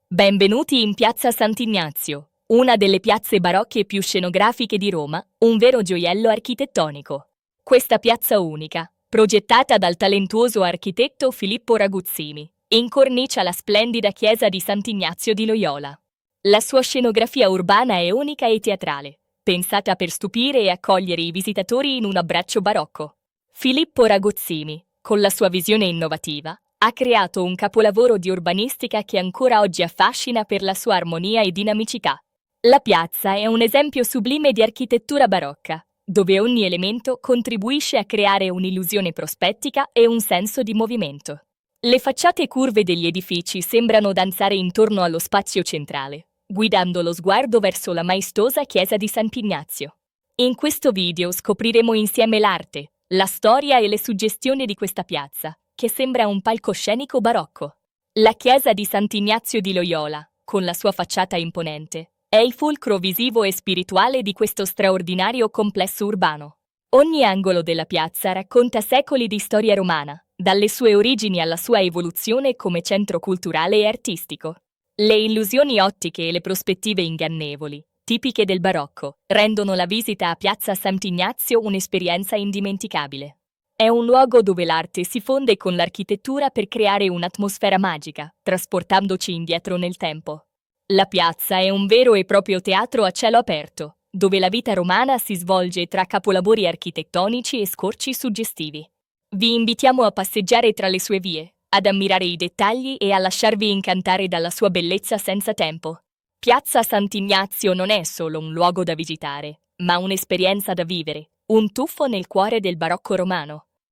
Benvenuti in Piazza Sant'Ignazio, una delle piazze barocche più scenografiche di Roma, un vero gioiello architettonico. Questa piazza unica, progettata dal talentuoso architetto Filippo Raguzzini, incornicia la splendida chiesa di Sant'Ignazio di Loyola. La sua scenografia urbana è unica e teatrale, pensata per stupire e accogliere i visitatori in un abbraccio barocco. Filippo Raguzzini, con la sua visione innovativa, ha creato un capolavoro di urbanistica che ancora oggi affascina per la sua armonia e dinamicità. La piazza è un esempio sublime di architettura barocca, dove ogni elemento contribuisce a creare un'illusione prospettica e un senso di movimento. Le facciate curve degli edifici sembrano danzare intorno allo spazio centrale, guidando lo sguardo verso la maestosa chiesa di Sant'Ignazio. In questo video scopriremo insieme l'arte, la storia e le suggestioni di questa piazza, che sembra un palcoscenico barocco. La chiesa di Sant'Ignazio di Loyola, con la sua facciata imponente, è il fulcro visivo e spirituale di questo straordinario complesso urbano. Ogni angolo della piazza racconta secoli di storia romana, dalle sue origini alla sua evoluzione come centro culturale e artistico. Le illusioni ottiche e le prospettive ingannevoli, tipiche del barocco, rendono la visita a Piazza Sant'Ignazio un'esperienza indimenticabile. È un luogo dove l'arte si fonde con l'architettura per creare un'atmosfera magica, trasportandoci indietro nel tempo. La piazza è un vero e proprio teatro a cielo aperto, dove la vita romana si svolge tra capolavori architettonici e scorci suggestivi. Vi invitiamo a passeggiare tra le sue vie, ad ammirare i dettagli e a lasciarvi incantare dalla sua bellezza senza tempo. Piazza Sant'Ignazio non è solo un luogo da visitare, ma un'esperienza da vivere, un tuffo nel cuore del barocco romano.